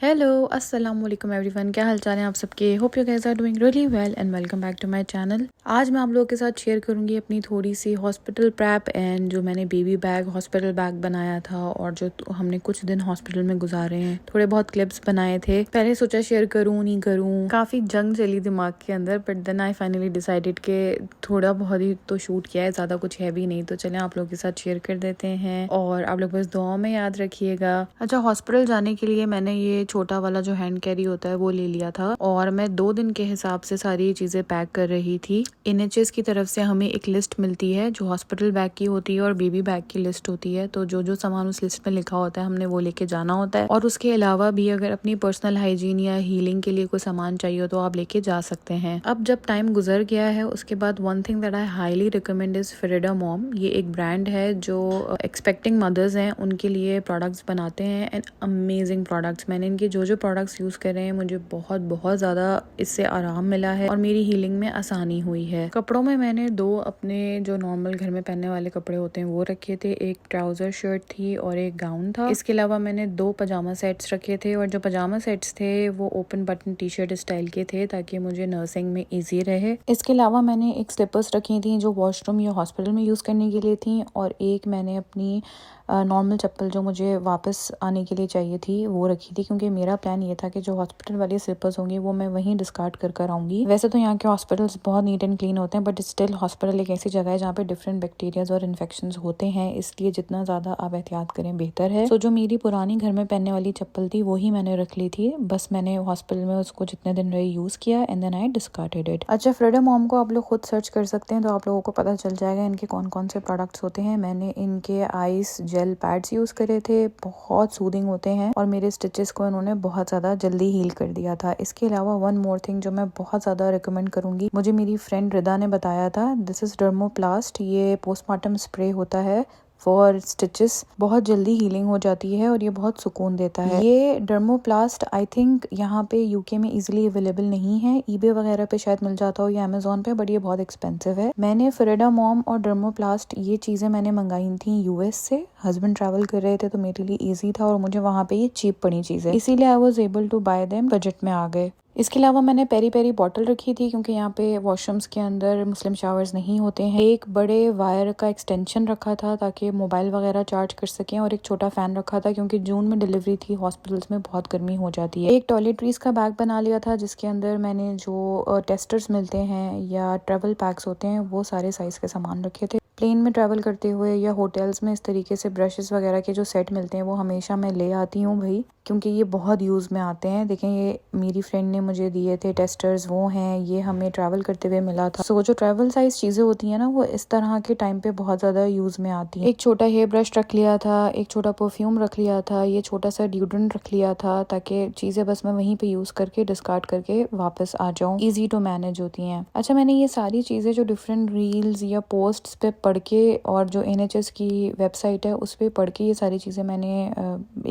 Hello अस्सलाम वालेकुम everyone, क्या हाल चाल है आप सबके। Hope you guys are doing really well and welcome back to my channel. आज मैं आप लोगों के साथ शेयर करूंगी अपनी थोड़ी सी हॉस्पिटल प्रैप एंड जो मैंने बेबी बैग हॉस्पिटल बैग बनाया था और जो हमने कुछ दिन हॉस्पिटल में गुजारे हैं। थोड़े बहुत क्लिप्स बनाए थे, पहले सोचा शेयर करूँ नहीं करूँ, काफ़ी जंग चली दिमाग के अंदर, but then I finally decided के थोड़ा बहुत ही तो शूट किया है, ज़्यादा कुछ हैवी नहीं, तो चले आप लोगों के साथ शेयर कर देते हैं और आप लोग बस दुआ में याद रखिएगा। अच्छा, हॉस्पिटल जाने के लिए मैंने ये छोटा वाला जो हैंड कैरी होता है वो ले लिया था और मैं 2 दिन के हिसाब से सारी चीजें पैक कर रही थी। NHS की तरफ से हमें एक लिस्ट मिलती है जो हॉस्पिटल बैग की होती है और बेबी बैग की लिस्ट होती है, तो जो जो सामान उस लिस्ट में लिखा होता है हमने वो लेके जाना होता है। और उसके अलावा भी अगर अपनी पर्सनल हाइजीन या हीलिंग के लिए कोई सामान चाहिए तो आप लेके जा सकते हैं। अब जब टाइम गुजर गया है उसके बाद one thing that I highly recommend is freedom. ये एक ब्रांड है जो एक्सपेक्टिंग मदर्स हैं उनके लिए प्रोडक्ट्स बनाते हैं एंड अमेजिंग प्रोडक्ट्स। मैंने इनके जो प्रोडक्ट्स यूज कर रहे हैं मुझे बहुत बहुत ज्यादा इससे आराम मिला है और मेरी हीलिंग में आसानी हुई है। कपड़ों में मैंने 2 अपने जो नॉर्मल घर में पहनने वाले कपड़े होते हैं वो रखे थे, एक ट्राउजर शर्ट थी और एक गाउन था। इसके अलावा मैंने 2 पजामा सेट्स रखे थे और जो पजामा सेट्स थे वो open button T shirt style के थे ताकि मुझे नर्सिंग में इजी रहे। इसके अलावा मैंने एक स्लीपर्स रखी थी जो वॉशरूम या हॉस्पिटल में यूज करने के लिए थी और एक मैंने अपनी नॉर्मल चप्पल जो मुझे वापस आने के लिए चाहिए थी वो रखी थी, क्योंकि मेरा प्लान ये था कि जो हॉस्पिटल वाली स्लीपर्स होंगी वो मैं वहीं डिस्कार्ड कर आऊंगी। वैसे तो यहाँ के हॉस्पिटल्स बहुत नीट एंड क्लीन होते हैं, बट स्टिल हॉस्पिटल एक ऐसी जगह है जहाँ पे डिफरेंट बैक्टीरियाज और इन्फेक्शंस होते हैं, इसलिए जितना ज्यादा आप एहतियात करें बेहतर है। तो जो मेरी पुरानी घर में पहनने वाली चप्पल थी वही मैंने रख ली थी, बस मैंने हॉस्पिटल में उसको जितने दिन रही यूज किया and then I discarded it. अच्छा, फ्रीडम मॉम को आप लोग खुद सर्च कर सकते हैं तो आप लोगों को पता चल जाएगा इनके कौन कौन से प्रोडक्ट्स होते हैं। मैंने इनके आइस जेल पैड्स यूज करे थे, बहुत सूदिंग होते हैं और मेरे स्टिचेस को इन्होंने बहुत ज्यादा जल्दी हील कर दिया था। इसके अलावा वन मोर थिंग जो मैं बहुत ज्यादा रिकमेंड करूंगी, मुझे मेरी फ्रेंड रिदा ने बताया था, दिस इज डर्मोप्लास्ट। ये पोस्टमार्टम स्प्रे होता है फॉर स्टिचेस, बहुत जल्दी हीलिंग हो जाती है और ये बहुत सुकून देता है। ये डर्मोप्लास्ट आई थिंक यहाँ पे यूके में इजीली अवेलेबल नहीं है, ईबे वगैरह पे शायद मिल जाता हो या अमेजोन पे, बट ये बहुत एक्सपेंसिव है। मैंने फ्रीडम और डर्मोप्लास्ट ये चीजें मैंने मंगाई थी यूएस से। हस्बैंड ट्रैवल कर रहे थे तो मेरे लिए ईजी था और मुझे वहाँ पे ये चीप पड़ी चीजें, इसीलिए I was able to buy them, budget में आ गए। इसके अलावा मैंने पेरी पेरी बॉटल रखी थी क्योंकि यहाँ पे वॉशरूम्स के अंदर मुस्लिम शावर्स नहीं होते हैं। एक बड़े वायर का एक्सटेंशन रखा था ताकि मोबाइल वगैरह चार्ज कर सकें और एक छोटा फैन रखा था क्योंकि जून में डिलीवरी थी, हॉस्पिटल्स में बहुत गर्मी हो जाती है। एक टॉयलेटरीज का बैग बना लिया था जिसके अंदर मैंने जो टेस्टर्स मिलते हैं या ट्रेवल पैक्स होते हैं वो सारे साइज के सामान रखे थे। प्लेन में ट्रैवल करते हुए या होटल्स में इस तरीके से ब्रशेस वगैरह के जो सेट मिलते हैं वो हमेशा मैं ले आती हूँ भाई, क्योंकि ये बहुत यूज़ में आते हैं। देखें, ये मेरी फ्रेंड ने मुझे दिए थे टेस्टर्स, वो हैं, ये हमें ट्रैवल करते हुए मिला था। सो जो ट्रैवल साइज चीज़ें होती हैं ना वो इस तरह के टाइम पे बहुत ज़्यादा यूज़ में आती हैं। एक छोटा हेयर ब्रश रख लिया था, एक छोटा परफ्यूम रख लिया था, ये छोटा सा डिओड्रेंट रख लिया था ताकि चीज़ें बस मैं वहीं पर यूज़ करके डिस्कार्ड करके वापस आ जाऊँ, ईजी टू मैनेज होती हैं। अच्छा, मैंने ये सारी चीज़ें जो डिफरेंट रील्स या पोस्ट्स पे पढ़ के और जो NHS की वेबसाइट है उस पर पढ़ के ये सारी चीज़ें मैंने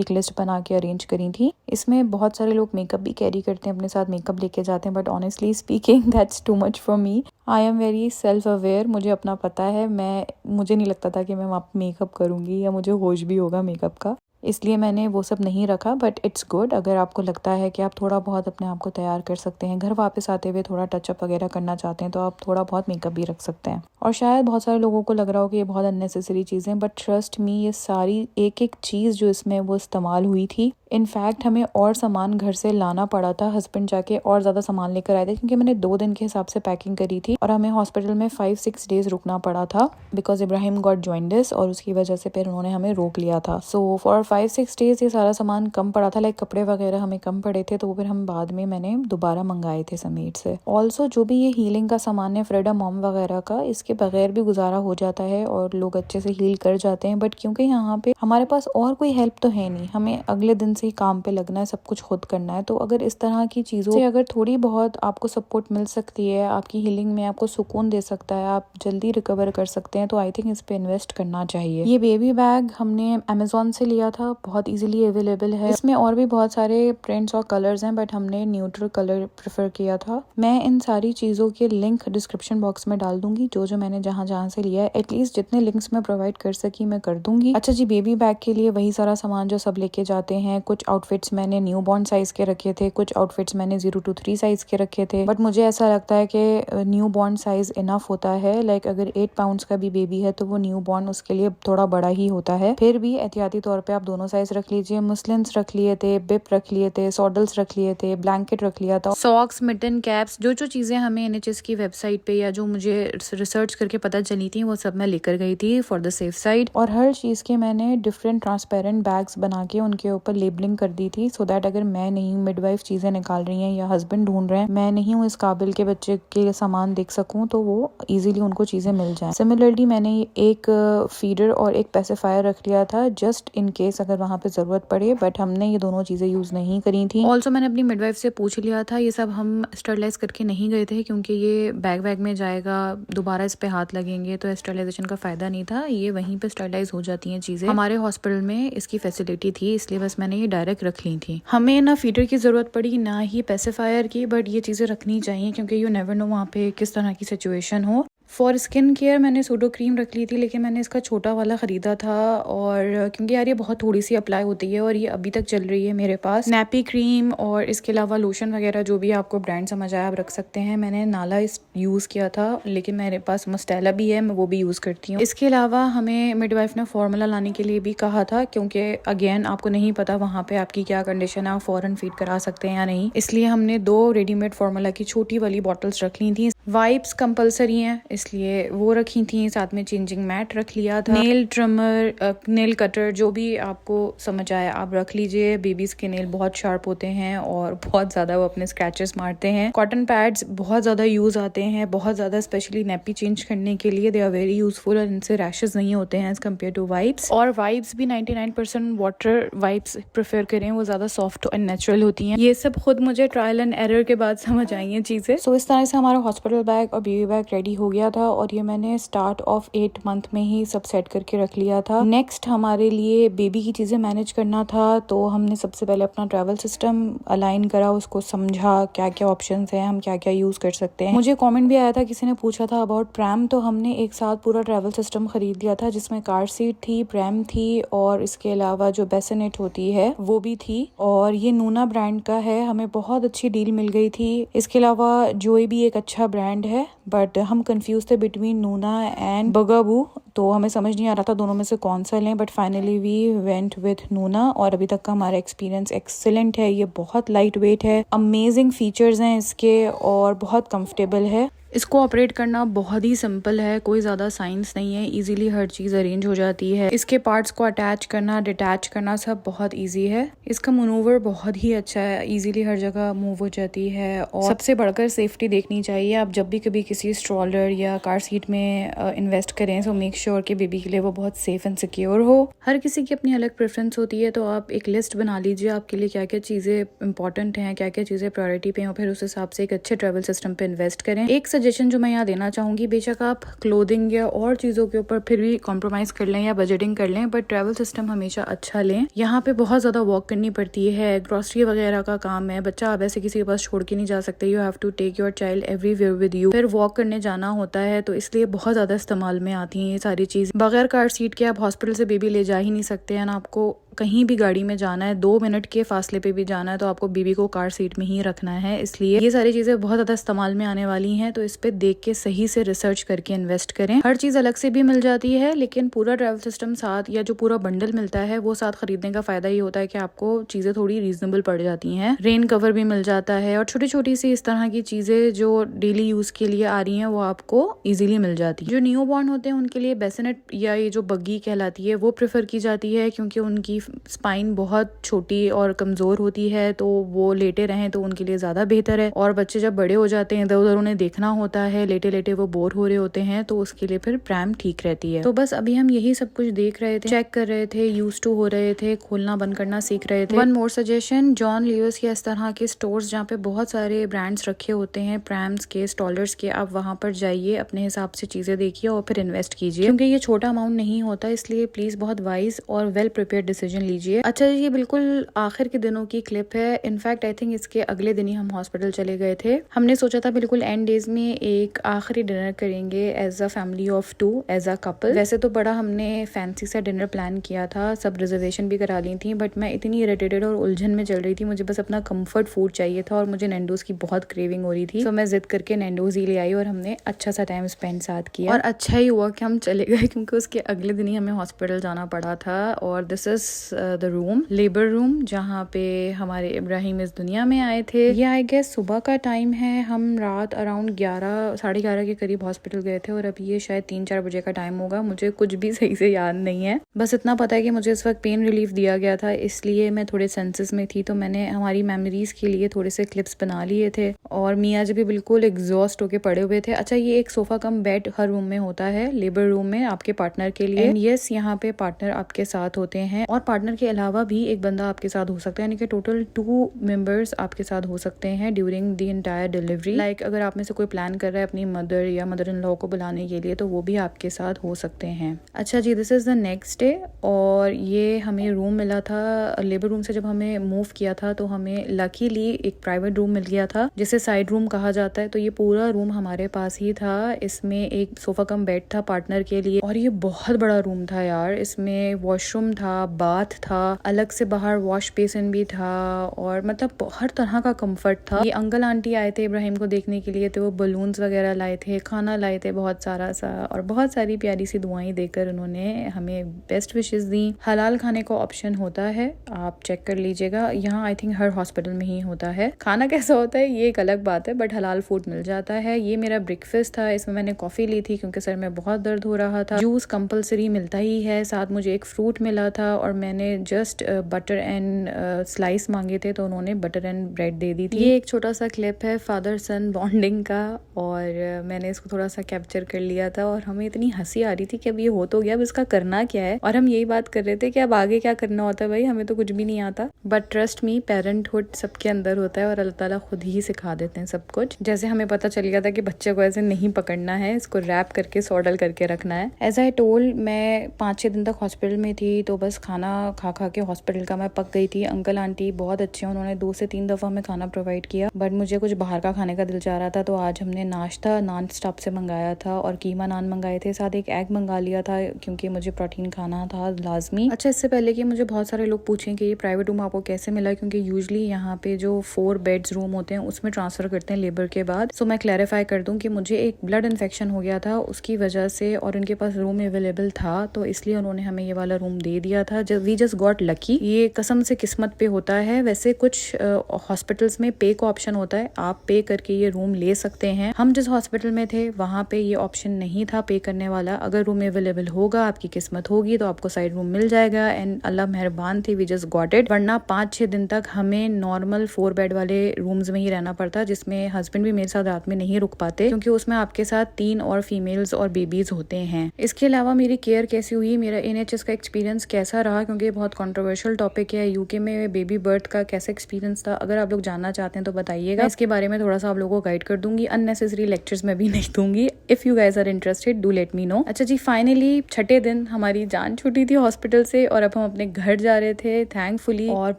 एक लिस्ट बना के अरेंज करी थी। इसमें बहुत सारे लोग मेकअप भी कैरी करते हैं, अपने साथ मेकअप लेके जाते हैं, but honestly speaking that's too much for me. I am very self aware, मुझे अपना पता है, मुझे नहीं लगता था कि मैं वहाँ मेकअप करूँगी या मुझे होश भी होगा मेकअप का, इसलिए मैंने वो सब नहीं रखा। बट इट्स गुड, अगर आपको लगता है कि आप थोड़ा बहुत अपने आप को तैयार कर सकते हैं, घर वापस आते हुए थोड़ा टचअप वगैरह करना चाहते हैं तो आप थोड़ा बहुत मेकअप भी रख सकते हैं। और शायद बहुत सारे लोगों को लग रहा हो कि ये बहुत अननेसेसरी चीज़ें, बट ट्रस्ट मी ये सारी एक एक चीज़ जो इसमें वो इस्तेमाल हुई थी। इनफैक्ट हमें और सामान घर से लाना पड़ा था, हस्बैंड जाके और ज़्यादा सामान लेकर आए थे क्योंकि मैंने 2 दिन के हिसाब से पैकिंग करी थी और हमें हॉस्पिटल में 5-6 डेज रुकना पड़ा था बिकॉज इब्राहिम गॉट जॉइंडिस और उसकी वजह से फिर उन्होंने हमें रोक लिया था। सो फॉर 5-6 डेज ये सारा सामान कम पड़ा था, लाइक कपड़े वगैरह हमें कम पड़े थे, तो फिर हम बाद में मैंने दोबारा मंगाए थे समीट से। ऑल्सो जो भी ये हीलिंग का सामान है फ्रीडम मॉम वगैरह का, इसके बगैर भी गुजारा हो जाता है और लोग अच्छे से हील कर जाते हैं। बट क्योंकि यहाँ पे हमारे पास और कोई हेल्प तो है नहीं, हमें अगले दिन से ही काम पे लगना है, सब कुछ खुद करना है, तो अगर इस तरह की चीजों से अगर थोड़ी बहुत आपको सपोर्ट मिल सकती है, आपकी हीलिंग में आपको सुकून दे सकता है, आप जल्दी रिकवर कर सकते हैं, तो आई थिंक इस पे इन्वेस्ट करना चाहिए। ये बेबी बैग हमने अमेजोन से लिया था, बहुत इजीली अवेलेबल है। इसमें और भी बहुत सारे प्रिंट्स और कलर्स हैं बट हमने न्यूट्रल कलर प्रेफर किया था। मैं इन सारी चीजों के लिंक डिस्क्रिप्शन बॉक्स में डाल दूंगी, जो मैंने जहाँ से लिया है, एटलीस्ट जितने लिंक्स मैं प्रोवाइड कर सकी मैं कर दूंगी। अच्छा जी, बेबी बैग के लिए वही सारा सामान जो सब लेके जाते हैं, कुछ आउटफिट्स मैंने न्यू बॉर्न साइज के रखे थे, कुछ आउटफिट्स मैंने 0 to 3 साइज के रखे थे। बट मुझे ऐसा लगता है कि न्यू बॉर्न साइज इनफ होता है। लाइक अगर 8 पाउंड्स का भी बेबी है तो वो न्यू बॉर्न उसके लिए थोड़ा बड़ा ही होता है। फिर भी एहतियाती तौर पे आप दोनों साइज रख लीजिए। मुस्लिन्स रख लिए थे, बिप रख लिए थे, सॉडल्स रख लिए थे, ब्लैंकेट रख लिया था, सॉक्स, मिटन, कैप्स, जो चीजें हमें NHS की वेबसाइट पे या जो मुझे रिसर्च करके पता चली थी वो सब मैं लेकर गई थी फॉर द सेफ साइड। और हर चीज के मैंने डिफरेंट ट्रांसपेरेंट बैग्स बना के उनके ऊपर लेबलिंग कर दी थी, सो दैट अगर मैं नहीं हूँ, मिडवाइफ चीजें निकाल रही हैं या हस्बैंड ढूंढ रहे हैं, मैं नहीं हूँ इस काबिल के बच्चे के सामान देख सकूं, तो वो इजीली उनको चीजें मिल जाएं। सिमिलरली मैंने एक फीडर और एक पेसिफायर रख लिया था जस्ट इन केस अगर वहां पे जरूरत पड़े, बट हमने ये दोनों चीजें यूज नहीं करी थी। ऑल्सो मैंने अपनी मिडवाइफ से पूछ लिया था, ये सब हम स्टरलाइज करके नहीं गए थे क्योंकि ये बैग में जाएगा, दोबारा इस पे हाथ लगेंगे तो स्टरलाइजेशन का फायदा नहीं था। ये वहीं पे स्टरलाइज हो जाती हैं चीजें। हमारे हॉस्पिटल में इसकी फैसिलिटी थी, इसलिए बस मैंने ये डायरेक्ट रख ली थी। हमें ना फीडर की जरूरत पड़ी ना ही पेसिफायर की, बट ये चीजें रखनी चाहिए क्योंकि यू नेवर नो वहाँ पे किस तरह की सिचुएशन हो। फॉर स्किन केयर मैंने सूडो क्रीम रख ली थी, लेकिन मैंने इसका छोटा वाला ख़रीदा था, और क्योंकि यार ये बहुत थोड़ी सी अप्लाई होती है और ये अभी तक चल रही है मेरे पास। नैपी क्रीम और इसके अलावा लोशन वगैरह जो भी आपको ब्रांड समझ आया आप रख सकते हैं। मैंने नाला यूज़ किया था, लेकिन मेरे पास मस्टेला भी है, मैं वो भी यूज़ करती हूँ। इसके अलावा हमें मिडवाइफ ने फार्मूला लाने के लिए भी कहा था, क्योंकि अगेन आपको नहीं पता वहाँ पे आपकी क्या कंडीशन है, आप फ़ौरन फीड करा सकते हैं या नहीं, इसलिए हमने 2 रेडीमेड फार्मूला की छोटी वाली बॉटल्स रख ली थी। वाइप्स कंपलसरी हैं इसलिए वो रखी थी, साथ में चेंजिंग मैट रख लिया था, नेल ट्रिमर, नेल कटर, जो भी आपको समझ आए आप रख लीजिए। बेबीज के नेल बहुत शार्प होते हैं और बहुत ज्यादा वो अपने स्क्रैचेस मारते हैं। कॉटन पैड्स बहुत ज्यादा यूज आते हैं, बहुत ज्यादा, स्पेशली नैपी चेंज करने के लिए दे आर वेरी यूजफुल और इनसे रैशेस नहीं होते हैं एज कम्पेयर टू वाइप्स। और वाइप्स भी 99% वाटर वाइप्स प्रेफर करें, वो ज्यादा सॉफ्ट एंड नेचुरल होती हैं। ये सब खुद मुझे ट्रायल एंड एरर के बाद समझ आई हैं चीजें। सो इस तरह से हमारा हॉस्पिटल बैग और बेबी बैग रेडी हो गया था, और ये मैंने स्टार्ट ऑफ 8 मंथ में ही सब सेट करके रख लिया था। नेक्स्ट हमारे लिए बेबी की चीजें मैनेज करना था, तो हमने सबसे पहले अपना ट्रैवल सिस्टम अलाइन करा, उसको समझा क्या क्या ऑप्शंस हैं, हम क्या क्या यूज कर सकते हैं। मुझे कमेंट भी आया था, किसी ने पूछा था अबाउट प्रैम, तो हमने एक साथ पूरा ट्रैवल सिस्टम खरीद लिया था जिसमें कार सीट थी, प्रैम थी, और इसके अलावा जो बेसिनेट होती है वो भी थी, और ये नूना ब्रांड का है, हमें बहुत अच्छी डील मिल गई थी। इसके अलावा जोई भी एक अच्छा ब्रांड है, बट हम कंफ्यूज थे बिटवीन नूना एंड बगाबू, तो हमें समझ नहीं आ रहा था दोनों में से कौन सा लें, but finally we went with Nuna, और अभी तक का हमारा एक्सपीरियंस एक्सीलेंट है। ये बहुत लाइट वेट है, अमेजिंग फीचर्स हैं इसके, और बहुत कंफर्टेबल है। इसको ऑपरेट करना बहुत ही सिंपल है, कोई ज़्यादा साइंस नहीं है, इजीली हर चीज़ अरेंज हो जाती है। इसके पार्ट्स को अटैच करना, डिटैच करना सब बहुत इजी है। इसका मनूवर बहुत ही अच्छा है, इजीली हर जगह मूव हो जाती है, और सबसे बढ़कर सेफ्टी देखनी चाहिए। आप जब भी कभी किसी स्ट्रॉलर या कार सीट में इन्वेस्ट करें, सो मेक श्योर कि बेबी के लिए वो बहुत सेफ एंड सिक्योर हो। हर किसी की अपनी अलग प्रेफरेंस होती है, तो आप एक लिस्ट बना लीजिए आपके लिए क्या क्या चीज़ें इंपॉर्टेंट हैं, क्या क्या चीज़ें प्रायोरिटी पे हैं, और फिर उस हिसाब से एक अच्छे ट्रैवल सिस्टम पे इन्वेस्ट करें। एक सजेशन जो मैं यहाँ देना चाहूंगी, बेशक आप क्लोथिंग या और चीजों के ऊपर फिर भी कॉम्प्रोमाइज कर लें या बजटिंग कर लें, बट ट्रैवल सिस्टम हमेशा अच्छा लें। यहाँ पे बहुत ज्यादा वॉक करनी पड़ती है, ग्रोसरी वगैरह का काम है, बच्चा आप ऐसे किसी के पास छोड़ के नहीं जा सकते, you have to take your child everywhere with you. फिर वॉक करने जाना होता है, तो इसलिए बहुत ज्यादा इस्तेमाल में आती हैं ये सारी चीज। बगैर कार सीट के आप हॉस्पिटल से बेबी ले जा ही नहीं सकते हैं ना, आपको कहीं भी गाड़ी में जाना है, 2 मिनट के फासले पे भी जाना है, तो आपको बेबी को कार सीट में ही रखना है। इसलिए ये सारी चीजें बहुत ज्यादा इस्तेमाल में आने वाली हैं, तो इस पे देख के सही से रिसर्च करके इन्वेस्ट करें। हर चीज अलग से भी मिल जाती है, लेकिन पूरा ट्रैवल सिस्टम साथ या जो पूरा बंडल मिलता है वो साथ खरीदने का फायदा ये होता है कि आपको चीजें थोड़ी रीजनेबल पड़ जाती हैं। रेन कवर भी मिल जाता है, और छोटी छोटी सी इस तरह की चीजें जो डेली यूज के लिए आ रही हैं वो आपको इजीली मिल जाती है। जो न्यू बॉर्न होते हैं उनके लिए बेसिनेट या ये जो बग्गी कहलाती है वो प्रेफर की जाती है, क्योंकि उनकी स्पाइन बहुत छोटी और कमजोर होती है, तो वो लेटे रहें तो उनके लिए ज्यादा बेहतर है। और बच्चे जब बड़े हो जाते हैं, इधर उधर उन्हें देखना होता है, लेटे लेटे वो बोर हो रहे होते हैं, तो उसके लिए फिर प्रैम ठीक रहती है। तो बस अभी हम यही सब कुछ देख रहे थे, चेक कर रहे थे, यूज टू हो रहे थे, खोलना बंद करना सीख रहे थे। One more suggestion, John Leos या इस तरह के स्टोर्स जहाँ पे बहुत सारे ब्रांड्स रखे होते हैं प्रैम्स के, स्टॉलर्स के, आप वहां पर जाइए, अपने हिसाब से चीजें देखिए और फिर इन्वेस्ट कीजिए, क्योंकि ये छोटा अमाउंट नहीं होता, इसलिए प्लीज बहुत वाइज और वेल प्रिपेयर्ड डिसीजन डिसीजन लीजिए। अच्छा, ये बिल्कुल आखिर के दिनों की क्लिप है। इनफैक्ट आई थिंक इसके अगले दिन ही हम हॉस्पिटल चले गए थे। हमने सोचा था बिल्कुल एंड डेज में एक आखिरी डिनर करेंगे as a family of 2 as a couple. वैसे तो बड़ा हमने फैंसी सा डिनर प्लान किया था, सब रिजर्वेशन भी करा ली थी, बट मैं इतनी इरिटेटेड और उलझन में चल रही थी, मुझे बस अपना कंफर्ट फूड चाहिए था और मुझे नैंडोज की बहुत क्रेविंग हो रही थी। तो मैं जिद करके नैंडोज ही ले आई और हमने अच्छा सा टाइम स्पेंड साथ किया। और अच्छा ही हुआ कि हम चले गए, क्योंकि उसके अगले दिन ही हमें हॉस्पिटल जाना पड़ा था। और this is the room, labour room, जहाँ पे हमारे इब्राहिम इस दुनिया में आए थे। ये आई गेस सुबह का टाइम है। हम रात अराउंड 11 साढ़े 11 के करीब हॉस्पिटल गए थे और अभी ये शायद 3-4 बजे का टाइम होगा। मुझे कुछ भी सही से याद नहीं है, बस इतना पता है कि मुझे इस वक्त पेन रिलीफ दिया गया था, इसलिए मैं थोड़े सेंसेस में थी। तो मैंने हमारी मेमोरीज के लिए थोड़े से क्लिप्स बना लिए थे। और मियाँ जी भी बिल्कुल एग्जॉस्ट होके पड़े हुए थे। अच्छा, ये एक सोफा कम बेड हर रूम में होता है लेबर रूम में आपके पार्टनर के लिए। एंड यस, यहाँ पे पार्टनर आपके साथ होते हैं और पार्टनर के अलावा भी एक बंदा आपके साथ हो सकता है, यानी कि टोटल 2 मेंबर्स आपके साथ हो सकते हैं during the entire delivery. Like अगर आप में से कोई प्लान कर रहा है अपनी मदर या मदर इन लॉ को बुलाने के लिए, तो वो भी आपके साथ हो सकते हैं। अच्छा जी, this is the next day और ये हमें रूम मिला था लेबर रूम से। जब हमें मूव किया था तो हमें लकीली एक प्राइवेट रूम मिल गया था जिसे साइड रूम कहा जाता है। तो ये पूरा रूम हमारे पास ही था। इसमें एक सोफा कम बेड था पार्टनर के लिए और ये बहुत बड़ा रूम था यार। इसमें वॉशरूम था, बाथ था, अलग से बाहर वॉश बेसिन भी था और मतलब हर तरह का कंफर्ट था। ये अंकल आंटी आए थे इब्राहिम को देखने के लिए, तो वो बलून्स वगैरह लाए थे, खाना लाए थे बहुत सारा सा, और बहुत सारी प्यारी सी दुआएं देकर उन्होंने हमें बेस्ट विशेस दी। हलाल खाने का ऑप्शन होता है, आप चेक कर लीजिएगा। यहाँ आई थिंक हर हॉस्पिटल में ही होता है। खाना कैसा होता है ये एक अलग बात है, बट हलाल फूड मिल जाता है। ये मेरा ब्रेकफास्ट था। इसमें मैंने कॉफी ली थी क्योंकि सर में बहुत दर्द हो रहा था। जूस कंपलसरी मिलता ही है, साथ मुझे एक फ्रूट मिला था और मैंने जस्ट बटर एंड स्लाइस मांगे थे, तो उन्होंने बटर एंड ब्रेड दे दी थी। ये एक छोटा सा क्लिप है फादर सन बॉन्डिंग का और मैंने इसको थोड़ा सा कैप्चर कर लिया था और हमें इतनी हंसी आ रही थी कि अब ये हो तो गया, अब इसका करना क्या है। और हम यही बात कर रहे थे कि अब आगे क्या करना होता है, भाई हमें तो कुछ भी नहीं आता। बट ट्रस्ट मी, पेरेंटहुड सबके अंदर होता है और अल्लाह ताला खुद ही सिखा देते हैं सब कुछ। जैसे हमें पता चल गया था कि बच्चे को ऐसे नहीं पकड़ना है, इसको रैप करके सॉडल करके रखना है। एज आई टोल्ड, मैं 5-6 दिन तक हॉस्पिटल में थी, तो बस खाना खा खा के हॉस्पिटल का मैं पक गई थी। अंकल आंटी बहुत अच्छे हैं, उन्होंने 2 से 3 दफा हमें खाना प्रोवाइड किया, बट मुझे कुछ बाहर का खाने का दिल चाह रहा था, तो आज हमने नाश्ता नॉन स्टॉप से मंगाया था और कीमा नान मंगाए थे, साथ एक एग मंगा लिया था क्योंकि मुझे प्रोटीन खाना था लाजमी। अच्छा, इससे पहले कि मुझे बहुत सारे लोग पूछें कि ये प्राइवेट रूम आपको कैसे मिला, क्योंकि यूजुअली यहाँ पे जो 4 बेड्स रूम होते हैं उसमें ट्रांसफर करते हैं लेबर के बाद। सो मैं क्लैरिफाई कर दूं कि मुझे एक ब्लड इन्फेक्शन हो गया था, उसकी वजह से, और उनके पास रूम अवेलेबल था, तो इसलिए उन्होंने हमें ये वाला रूम दे दिया था। We just got lucky. ये कसम से किस्मत पे होता है। वैसे कुछ हॉस्पिटल्स में पे का ऑप्शन होता है, आप पे करके ये रूम ले सकते हैं। हम जिस हॉस्पिटल में थे वहाँ पे ये ऑप्शन नहीं था पे करने वाला। अगर रूम अवेलेबल होगा, आपकी किस्मत होगी, तो आपको साइड रूम मिल जाएगा। एंड अल्लाह मेहरबान थे, वी जस्ट गॉट इट। वरना 5-6 दिन तक हमें नॉर्मल 4 बेड वाले रूम्स में ही रहना पड़ता, जिसमें हस्बैंड भी मेरे साथ रात में नहीं रुक पाते, क्योंकि उसमें आपके साथ 3 और फीमेल्स और बेबीज होते हैं। इसके अलावा मेरी केयर कैसी हुई, मेरा NHS का एक्सपीरियंस कैसा रहा, क्योंकि ये बहुत कंट्रोवर्शियल टॉपिक है। यूके में बेबी बर्थ का कैसा एक्सपीरियंस था, अगर आप लोग जानना चाहते हैं तो बताइएगा। इसके बारे में थोड़ा सा आप लोगों को गाइड कर दूंगी, अननेसेसरी लेक्चर्स में भी नहीं दूंगी। If you guys are interested, do let me know. अच्छा जी, फाइनली छठे दिन हमारी जान छूटी थी हॉस्पिटल से और अब हम अपने घर जा रहे थे थैंकफुली। और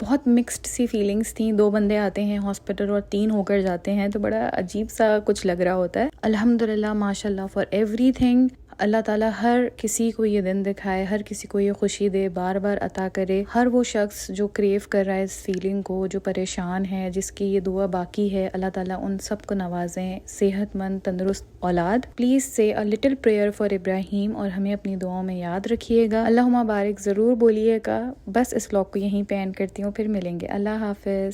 बहुत मिक्स्ड सी फीलिंग्स थी। 2 बंदे आते हैं हॉस्पिटल और 3 होकर जाते हैं, तो बड़ा अजीब सा कुछ लग रहा होता है। अल्हम्दुलिल्लाह, माशाल्लाह फॉर एवरीथिंग। अल्लाह ताला हर किसी को ये दिन दिखाए, हर किसी को ये खुशी दे, बार बार अता करे। हर वो शख्स जो क्रेव कर रहा है इस फीलिंग को, जो परेशान है, जिसकी ये दुआ बाकी है, अल्लाह ताला उन सब को नवाजें सेहतमंद तंदुरुस्त औलाद। प्लीज से a little prayer for Ibrahim और हमें अपनी दुआओं में याद रखिएगा। अल्लाहुम्मा बारिक ज़रूर बोलिएगा। बस इस व्लॉग को यहीं पे एंड करती हूँ, फिर मिलेंगे। अल्लाह हाफिज।